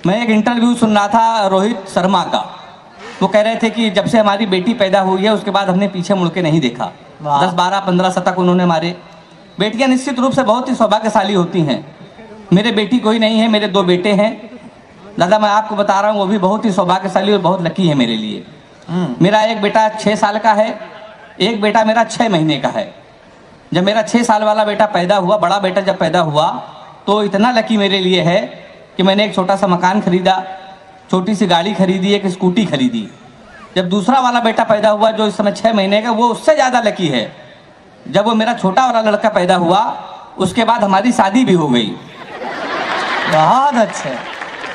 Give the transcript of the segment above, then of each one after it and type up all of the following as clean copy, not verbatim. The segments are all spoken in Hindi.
मैं एक इंटरव्यू सुन रहा था रोहित शर्मा का। वो कह रहे थे कि जब से हमारी बेटी पैदा हुई है उसके बाद हमने पीछे मुड़ के नहीं देखा। 10, 12, 15 शतक उन्होंने मारे। बेटियां निश्चित रूप से बहुत ही सौभाग्यशाली होती हैं। मेरे बेटी कोई नहीं है, मेरे 2 बेटे हैं। दादा मैं आपको बता रहा हूँ, वो भी बहुत ही सौभाग्यशाली और बहुत लकी है मेरे लिए। मेरा एक बेटा 6 साल का है, एक बेटा मेरा 6 महीने का है। जब मेरा 6 साल वाला बेटा पैदा हुआ, बड़ा बेटा जब पैदा हुआ, तो इतना लकी मेरे लिए है कि मैंने एक छोटा सा मकान खरीदा, छोटी सी गाड़ी खरीदी, एक स्कूटी खरीदी। जब दूसरा वाला बेटा पैदा हुआ जो इस समय 6 महीने का, वो उससे ज़्यादा लकी है। जब वो मेरा छोटा वाला लड़का पैदा हुआ उसके बाद हमारी शादी भी हो गई। बहुत अच्छे।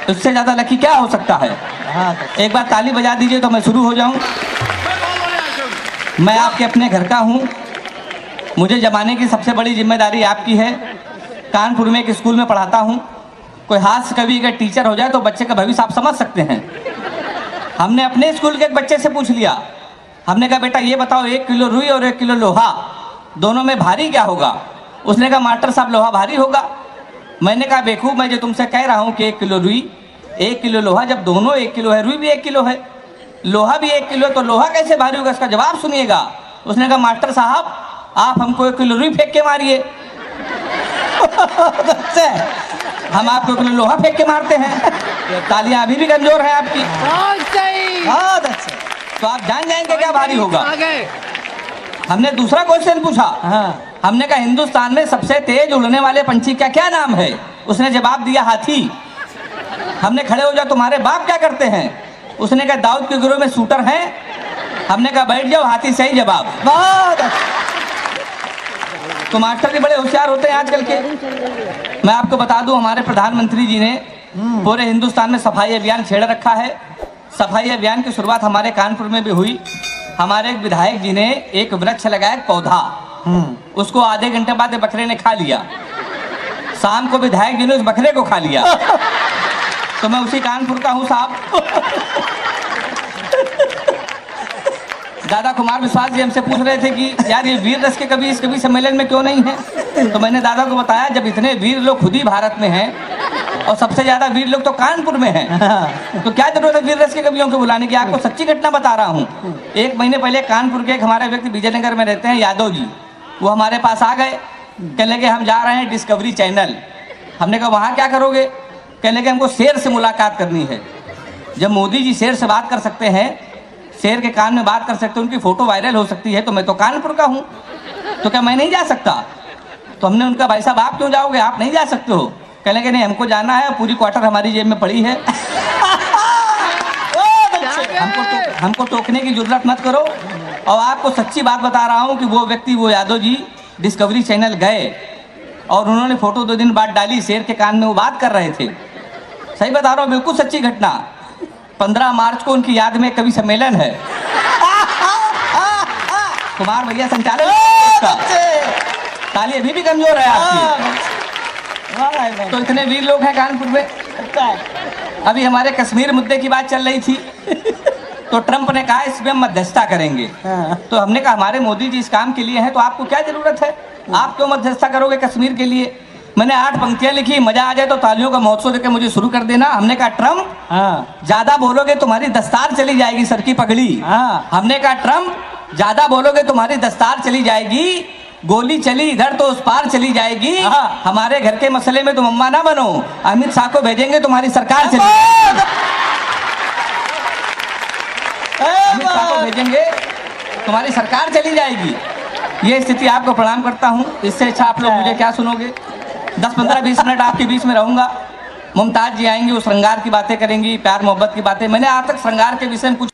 उससे ज़्यादा लकी क्या हो सकता है? एक बार ताली बजा दीजिए तो मैं शुरू हो जाऊं। मैं आपके अपने घर का हूं। मुझे जमाने की सबसे बड़ी जिम्मेदारी आपकी है। कानपुर में एक स्कूल में पढ़ाता हूं। कोई हास्य कवि अगर टीचर हो जाए तो बच्चे का भविष्य आप समझ सकते हैं। हमने अपने स्कूल के एक बच्चे से पूछ लिया, हमने कहा बेटा ये बताओ 1 किलो रुई और 1 किलो लोहा दोनों में भारी क्या होगा? उसने कहा मास्टर साहब लोहा भारी होगा। मैंने कहा बेवकूफ, मैं जो तुमसे कह रहा हूँ कि 1 किलो रुई 1 किलो लोहा, जब दोनों 1 किलो है, रुई भी 1 किलो है, लोहा भी 1 किलो, तो लोहा कैसे भारी होगा? इसका जवाब सुनिएगा। उसने कहा मास्टर साहब आप हमको 1 किलो रुई फेंक के मारिए। हम आपको 1 किलो लोहा फेंक के मारते हैं। तालियां अभी भी कमजोर है आपकी। बहुत अच्छे। तो आप जान जाएंगे क्या भारी होगा। हमने दूसरा क्वेश्चन पूछा। हमने कहा हिंदुस्तान में सबसे तेज उड़ने वाले पंछी का क्या नाम है? उसने जवाब दिया हाथी। हमने खड़े हो जाओ तुम्हारे बाप क्या करते हैं? उसने कहा दाऊद के गिरोह में शूटर हैं। हमने कहा बैठ जाओ, हाथी सही जवाब। बहुत तो मास्टर भी बड़े होशियार होते हैं आजकल के। मैं आपको बता दूं, हमारे प्रधानमंत्री जी ने पूरे हिंदुस्तान में सफाई अभियान छेड़ रखा है। सफाई अभियान की शुरुआत हमारे कानपुर में भी हुई। हमारे एक विधायक जी ने एक वृक्ष लगाया, पौधा, उसको आधे घंटे बाद बकरे ने खा लिया। शाम को विधायक जी ने उस बकरे को खा लिया। तो मैं उसी कानपुर का हूँ साहब। दादा कुमार विश्वास जी हमसे पूछ रहे थे कि यार ये वीर रस के कभी इस कवि सम्मेलन में क्यों नहीं है? तो मैंने दादा को बताया जब इतने वीर लोग खुद ही भारत में हैं और सबसे ज्यादा वीर लोग तो कानपुर में हैं, तो क्या जरूरत है वीर रस के कवियों को बुलाने की? आपको सच्ची घटना बता रहा हूँ। 1 महीने पहले कानपुर के एक हमारे व्यक्ति विजयनगर में रहते हैं, यादव जी, वो हमारे पास आ गए। कहने लगे हम जा रहे हैं डिस्कवरी चैनल। हमने कहा वहाँ क्या करोगे? कहने लगे हमको शेर से मुलाकात करनी है। जब मोदी जी शेर से बात कर सकते हैं, शेर के कान में बात कर सकते हैं, उनकी फोटो वायरल हो सकती है, तो मैं तो कानपुर का हूँ, तो क्या मैं नहीं जा सकता? तो हमने उनका भाई साहब आप क्यों जाओगे, आप नहीं जा सकते हो? कहने लगे नहीं हमको जाना है, पूरी क्वार्टर हमारी जेब में पड़ी है। हमको टोकने की जरूरत मत करो। और आपको सच्ची बात बता रहा हूँ कि वो व्यक्ति, वो यादव जी डिस्कवरी चैनल गए और उन्होंने फोटो 2 दिन बाद डाली, शेर के कान में वो बात कर रहे थे। सही बता रहा हूँ, बिल्कुल सच्ची घटना। 15 मार्च को उनकी याद में कवि सम्मेलन है। कुमार भैया संचालक, ताली अभी भी कमजोर है आपकी। तो इतने वीर लोग हैं कानपुर में। अभी हमारे कश्मीर मुद्दे की बात चल रही थी, तो ट्रंप ने कहा इसमें हम मध्यस्थता करेंगे। तो हमने कहा हमारे मोदी जी इस काम के लिए हैं, तो आपको क्या जरूरत है, आप क्यों मध्यस्थता करोगे कश्मीर के लिए? मैंने 8 पंक्तियां लिखी, मजा आ जाए तो तालियों का महोत्सव देकर मुझे शुरू कर देना। हमने कहा ट्रंप ज्यादा बोलोगे तुम्हारी दस्तार चली जाएगी, सर की पगड़ी। हमने कहा ट्रंप ज्यादा बोलोगे तुम्हारी दस्तार चली जाएगी, गोली चली इधर तो उस पार चली जाएगी। हमारे घर के मसले में तुम अम्मा ना बनो, अमित शाह को भेजेंगे तुम्हारी सरकार चली जाएगी। अमित शाह को भेजेंगे तुम्हारी सरकार चली जाएगी। ये स्थिति आपको प्रणाम करता हूँ। इससे अच्छा आप लोग मुझे क्या सुनोगे? 10, 15, 20 मिनट आपके बीच में रहूंगा। मुमताज जी आएंगी, वो श्रृंगार की बातें करेंगी, प्यार मोहब्बत की बातें। मैंने आज तक श्रृंगार के विषय में कुछ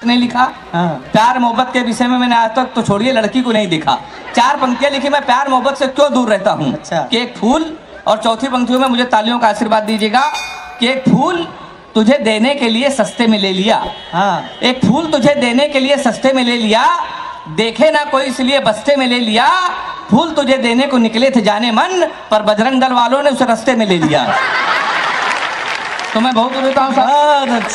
नहीं लिखा। प्यार मोहब्बत के विषय में मैंने आज तक, तो छोड़िए लड़की को नहीं देखा। 4 पंक्तियां लिखी, मैं प्यार मोहब्बत से क्यों दूर रहता हूँ। कि एक फूल, और चौथी पंक्तियों में मुझे तालियों का आशीर्वाद दीजिएगा कि एक फूल तुझे देने के लिए सस्ते में ले लिया। एक फूल तुझे देने के लिए सस्ते में ले लिया, देखे ना कोई इसलिए बस्ते में ले लिया। फूल तुझे देने को निकले थे जाने मन, पर बजरंग दल वालों ने उसे रास्ते में ले लिया। तो मैं बहुत रोता हूँ साहब।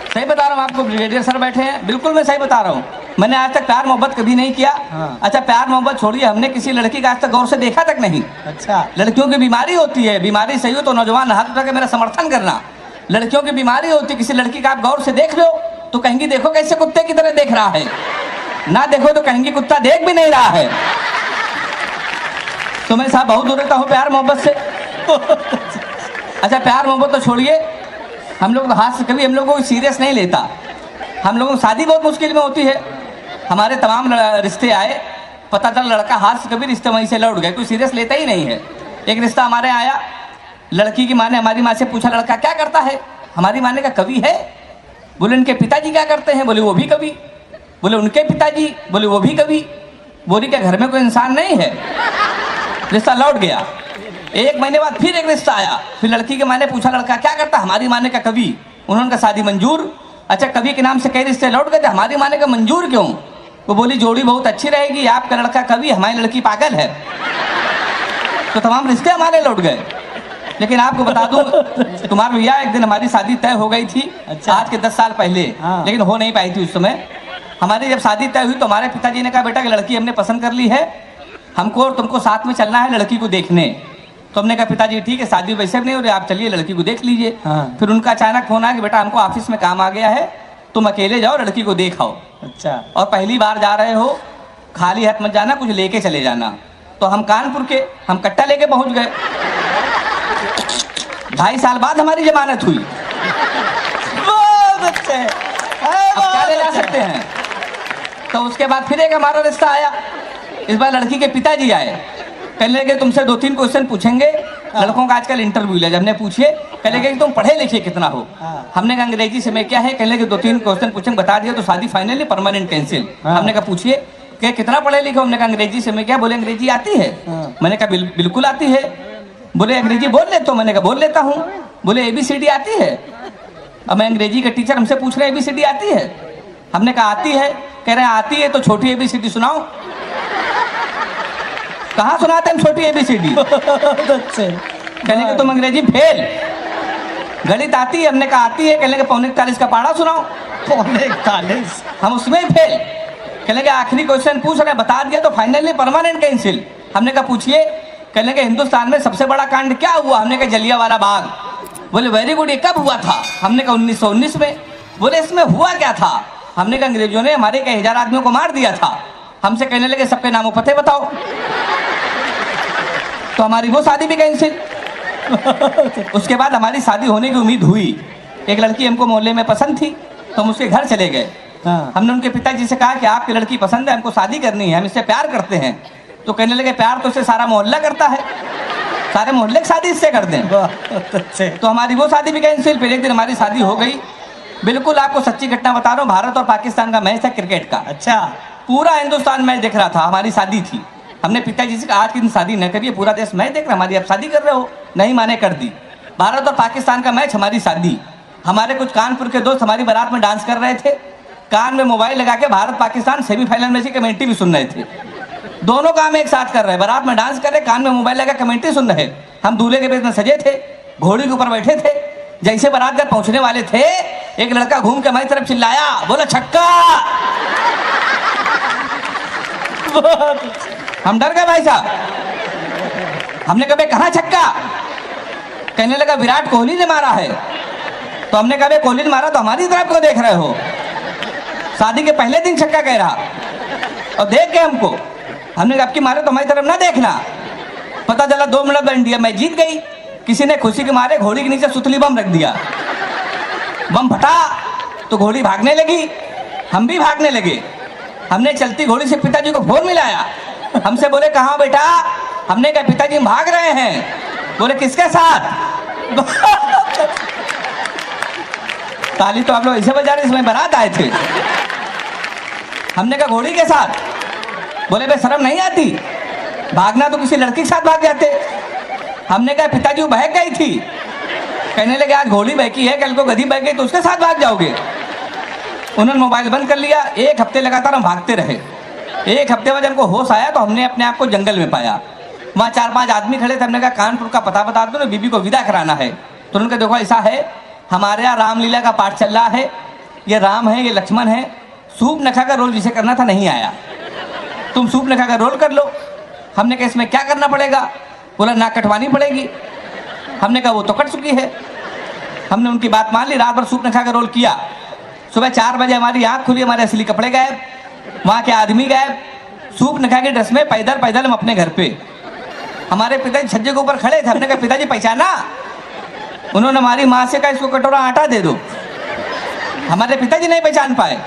सही बता रहा हूँ आपको, ब्रिगेडियर सर बैठे हैं, बिल्कुल मैं सही बता रहा हूँ। मैंने आज तक प्यार मोहब्बत कभी नहीं किया। हाँ। अच्छा प्यार मोहब्बत छोड़िए, हमने किसी लड़की का आज तक गौर से देखा तक नहीं। अच्छा। लड़कियों की बीमारी होती है, बीमारी सही हो तो नौजवान हाथ उठा के मेरा समर्थन करना। लड़कियों की बीमारी होती है, किसी लड़की का आप गौर से देख लो तो कहेंगी देखो कैसे कुत्ते की तरह देख रहा है, ना देखो तो कहेंगी कुत्ता देख भी नहीं रहा है। तो मैं साहब बहुत दूर रहता हूँ प्यार मोहब्बत से। अच्छा प्यार मोहब्बत तो छोड़िए, हम लोग हाथ से कभी हम लोग को सीरियस नहीं लेता। हम लोगों को शादी बहुत मुश्किल में होती है। हमारे तमाम रिश्ते आए, पता चला लड़का हाथ से कभी रिश्ते वहीं से लौट गए, कोई सीरियस लेता ही नहीं है। एक रिश्ता हमारे आया, लड़की की माँ ने हमारी माँ से पूछा लड़का क्या करता है। हमारी माँ ने कहा कवि है। बोले उनके पिताजी क्या करते हैं। बोले वो भी कवि। बोले उनके पिताजी। बोले वो भी कवि। बोली क्या घर में कोई इंसान नहीं है। रिश्ता लौट गया। एक महीने बाद फिर एक रिश्ता आया, फिर लड़की के माँ ने पूछा लड़का क्या करता। हमारी माँ ने कहा कवि। उन्होंने कहा शादी मंजूर। अच्छा कवि के नाम से कई रिश्ते लौट गए थे, हमारी माँ ने कहा मंजूर क्यों। वो बोली जोड़ी बहुत अच्छी रहेगी, आपका लड़का कवि हमारी लड़की पागल है। तो तमाम रिश्ते हमारे लौट गए। लेकिन आपको बता दूं तुम्हारे भैया एक दिन हमारी शादी तय हो गई थी। अच्छा। आज के 10 साल पहले। हाँ। लेकिन हो नहीं पाई थी उस समय। हमारी जब शादी तय हुई तो हमारे पिताजी ने कहा बेटा कि लड़की हमने पसंद कर ली है, हमको और तुमको साथ में चलना है लड़की को देखने। तो हमने कहा पिताजी ठीक है, शादी वैसे भी नहीं हो रही, आप चलिए लड़की को देख लीजिए। हाँ। फिर उनका अचानक फोन आया कि बेटा हमको ऑफिस में काम आ गया है, तुम अकेले जाओ लड़की को देख आओ। अच्छा। और पहली बार जा रहे हो, खाली हाथ मत जाना, कुछ लेके चले जाना। तो हम कानपुर के, हम कट्टा लेके पहुंच गए। 2.5 साल बाद हमारी जमानत हुई। बहुत अच्छे। अब क्या ले जा सकते हैं। तो उसके बाद फिर एक हमारा रिश्ता आया। इस बार लड़की के पिताजी आए, कहने लगे तुमसे 2-3 क्वेश्चन पूछेंगे। लड़कों का आजकल इंटरव्यू ले, हमने पूछिए, कहने लगे तुम पढ़े लिखे कितना हो। हमने कहा अंग्रेजी से मैं क्या है, कहने लगे 2-3 क्वेश्चन पूछेंगे, बता दिया तो शादी फाइनल है, परमानेंट कैंसिल। हमने कहा पूछिए कि कितना पढ़े लिखे। हमने कहा अंग्रेजी से मैं क्या। बोले अंग्रेजी आती है। मैंने कहा बिल्कुल आती है। बोले अंग्रेजी बोल लेते हो। मैंने कहा बोल लेता हूँ। बोले ABCD आती है। अब मैं अंग्रेजी का टीचर हमसे पूछ रहे ABCD आती है। हमने कहा आती है। कह रहे हैं आती है तो छोटी ABCD सुनाओ। कहाँ सुनाते हैं छोटी ABCD। अच्छे। कहने के तुम अंग्रेजी फेल। गणित आती है। हमने कहा आती है। कहने के 41 का पहाड़ा सुनाओ। 41। हम उसमें फेल। कहने के आखिरी क्वेश्चन पूछ रहे, बता दिया तो फाइनली परमानेंट कैंसिल। हमने कहा पूछिए। कहने के हिंदुस्तान में सबसे बड़ा कांड क्या हुआ। हमने कहा जलियांवाला बाग। बोले वेरी गुड, ये कब हुआ था। हमने कहा 1919 में। बोले इसमें हुआ क्या था। हमने कहा अंग्रेजों ने हमारे कई 1000 आदमियों को मार दिया था। हमसे कहने लगे सबके नामों पते बताओ। तो हमारी वो शादी भी कैंसिल। उसके बाद हमारी शादी होने की उम्मीद हुई। एक लड़की हमको मोहल्ले में पसंद थी तो हम उसके घर चले गए। हमने उनके पिताजी से कहा कि आपकी लड़की पसंद है, हमको शादी करनी है, हम इससे प्यार करते हैं। तो कहने लगे प्यार तो इससे सारा मोहल्ला करता है, सारे मोहल्ले की शादी इससे कर दें। तो हमारी वो शादी भी कैंसिल। फिर एक दिन हमारी शादी हो गई। बिल्कुल आपको सच्ची घटना बता रहा हूँ, भारत और पाकिस्तान का मैच था क्रिकेट का। अच्छा। पूरा हिंदुस्तान मैच देख रहा था, हमारी शादी थी। हमने पिताजी से कहा आज के दिन शादी न करिए, पूरा देश मैच देख रहा, हमारी आप शादी कर रहे हो। नहीं माने, कर दी। भारत और पाकिस्तान का मैच, हमारी शादी। हमारे कुछ कानपुर के दोस्त हमारी बारात में डांस कर रहे थे, कान में मोबाइल लगा के भारत पाकिस्तान सेमीफाइनल मैच की कमेंट्री भी सुन रहे थे। दोनों काम एक साथ कर रहे, बारात में डांस कर रहे, कान में मोबाइल लगा कमेंट्री सुन रहे। हम दूल्हे के बेस में सजे थे, घोड़ी के ऊपर बैठे थे। जैसे बारात घर पहुंचने वाले थे, एक लड़का घूम के हमारी तरफ चिल्लाया, बोला छक्का। हम डर गए भाई साहब। हमने कहा कहाँ छक्का। कहने लगा विराट कोहली ने मारा है। तो हमने कहा कोहली ने मारा तो हमारी तरफ क्यों देख रहे हो। शादी के पहले दिन छक्का कह रहा और देख के हमको। हमने कहा आपकी मारे तो हमारी तरफ ना देखना। पता चला 2 मिनट में इंडिया मैच जीत गई। किसी ने खुशी के मारे घोड़ी के नीचे सुतली बम रख दिया। बम फटा तो घोड़ी भागने लगी, हम भी भागने लगे। हमने चलती घोड़ी से पिताजी को फोन मिलाया। हमसे बोले कहाँ बेटा। हमने कहा पिताजी हम भाग रहे हैं। बोले किसके साथ। ताली तो आप लोग ऐसे बजा रहे इसमें बारात आए थे। हमने कहा घोड़ी के साथ। बोले बे शर्म नहीं आती, भागना तो किसी लड़की के साथ भाग जाते। हमने कहा पिताजी वो बहक गई थी। कहने लगे आज घोड़ी बहकी है, कल को गधी बह गई तो उसके साथ भाग जाओगे। उन्होंने मोबाइल बंद कर लिया। 1 हफ्ते लगातार हम भागते रहे। 1 हफ्ते बाद हमको होश आया तो हमने अपने आप को जंगल में पाया। वहाँ 4-5 आदमी खड़े थे। हमने कहा कानपुर का पता बता दो ना, बीबी को विदा कराना है। तो उन्होंने कहा देखो ऐसा है, हमारे यहाँ रामलीला का पाठ चल रहा है, ये राम है, ये लक्ष्मण है, सूप नखा का रोल जिसे करना था नहीं आया, तुम सूप नखा का रोल कर लो। हमने कहा इसमें क्या करना पड़ेगा? बोला नाक कटवानी पड़ेगी। हमने कहा वो तो कट चुकी है। हमने उनकी बात मान ली, रात भर सूप नखा का रोल किया। सुबह 4 बजे हमारी आँख खुली, हमारे असली कपड़े गायब, वहाँ के आदमी गायब, सूप नखा के ड्रेस में पैदल पैदल हम अपने घर पे। हमारे पिताजी छज्जे के ऊपर खड़े थे। हमने कहा पिताजी पहचाना? उन्होंने हमारी माँ से कहा इसको कटोरा आटा दे दो। हमारे पिताजी नहीं पहचान पाए।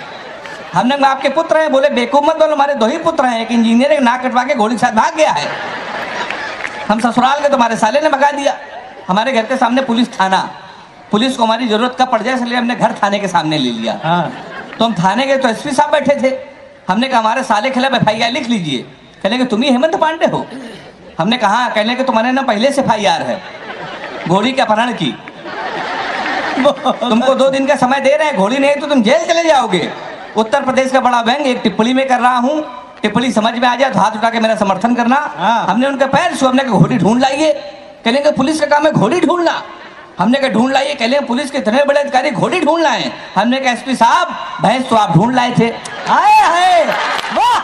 हमने कहा आपके पुत्र हैं? बोले बेवकूफ मत बोलो, हमारे 2 ही पुत्र हैं, एक इंजीनियर एक नाक कटवा के घोड़ी के साथ भाग गया है। हम ससुराल के, तुम्हारे साले ने भगा दिया। हमारे घर के सामने पुलिस थाना, पुलिस को हमारी जरूरत कब पड़ जाए इसलिए हमने घर थाने के सामने ले लिया। हाँ। तो हम थाने गए तो एसपी साहब बैठे थे। हमने कहा हमारे साले खिलाफ FIR लिख लीजिए। कहने के तुम ही हेमंत पांडे हो? हमने कहा, कहने के तुम्हारे ना पहले से FIR है घोड़ी के अपहरण की। तुमको 2 दिन का समय दे रहे हैं, घोड़ी नहीं तो तुम जेल चले जाओगे। उत्तर प्रदेश का बड़ा व्यंग एक टिप्पणी में कर रहा हूँ, टिप्पणी समझ में आ जाए तो हाथ उठा के मेरा समर्थन करना। हाँ। हमने उनके पैर छुए, हमने कहा घोड़ी ढूंढ लाइए। कहने के पुलिस का काम है घोड़ी ढूंढना। हमने कहा ढूंढ लाइए। कहले पुलिस के इतने बड़े अधिकारी घोड़ी ढूंढ लाए। हमने कहा एसपी साहब भैंस तो आप ढूंढ लाए थे। हाय हाय, वाह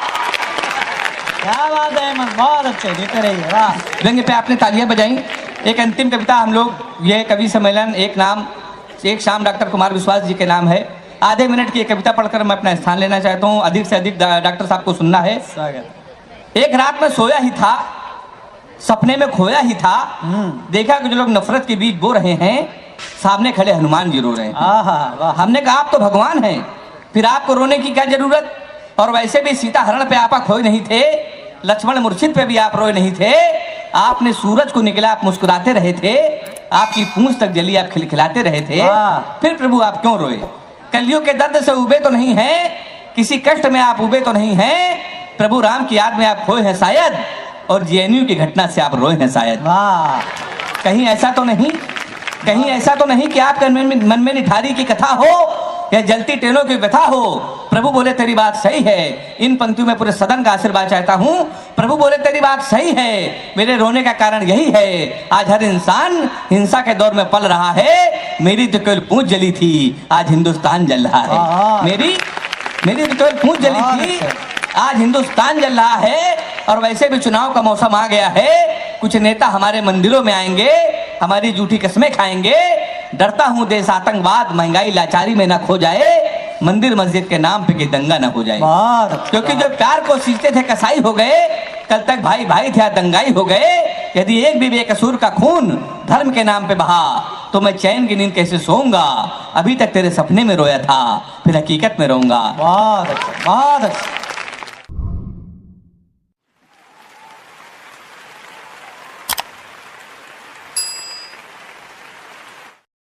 क्या बात है हेमंत, बहुत अच्छे, जीते रहिए, वाह। व्यंग्य पे आपने तालियां बजाई। एक अंतिम कविता हम लोग, ये कवि सम्मेलन एक शाम डॉक्टर कुमार विश्वास जी के नाम है। आधे मिनट की एक कविता पढ़कर मैं अपना स्थान लेना चाहता हूँ। अधिक से अधिक डॉक्टर साहब को सुनना है। स्वागत। एक रात में सोया ही था, सपने में खोया ही था, देखा कि जो लोग नफरत के बीच बो रहे हैं, सामने खड़े हनुमान जी रो रहे हैं। आहा, वाह। हमने कहा आप तो भगवान हैं, फिर आपको रोने की क्या जरूरत? और वैसे भी सीता हरण पे आप खोए नहीं थे, लक्ष्मण मूर्छित पे भी आप रोए नहीं थे। आपने सूरज को निकला, आप मुस्कुराते रहे थे, आपकी पूंछ तक जली, आप खिलखिलाते रहे थे। फिर प्रभु आप क्यों रोए? कलियुग के दर्द से उबे तो नहीं है, किसी कष्ट में आप उबे तो नहीं हैं, प्रभु राम की याद में आप खोए हैं शायद, और JNU की घटना से आप रोए हैं शायद। वाह। कहीं ऐसा तो नहीं, कहीं ऐसा तो नहीं कि आपके मन में निठारी की कथा हो या जलती ट्रेनों की व्यथा हो। प्रभु बोले तेरी बात सही है। इन पंक्तियों में पूरे सदन का आशीर्वाद चाहता हूँ। प्रभु बोले तेरी बात सही है, मेरे रोने का कारण यही है, आज हर इंसान हिंसा के दौर में पल रहा है। मेरी तो केवल पूंछ जली थी, आज हिंदुस्तान जल रहा है। मेरी तो केवल पूंछ जली थी, आज हिंदुस्तान जल रहा है। और वैसे भी चुनाव का मौसम आ गया है, कुछ नेता हमारे मंदिरों में आएंगे, हमारी झूठी कस्में खाएंगे। डरता हूं देश आतंकवाद महंगाई लाचारी में ना खो जाए, मंदिर मस्जिद के नाम पे कि दंगा ना हो जाए। क्योंकि जो प्यार को सींचते थे कसाई हो गए, कल तक भाई भाई थे दंगाई हो गए। यदि एक भी बेकसूर का खून धर्म के नाम पे बहा, तो मैं चैन की नींद कैसे सोऊंगा? अभी तक तेरे सपने में रोया था, फिर हकीकत में रोऊंगा। बहुत अच्छा, बहुत अच्छा।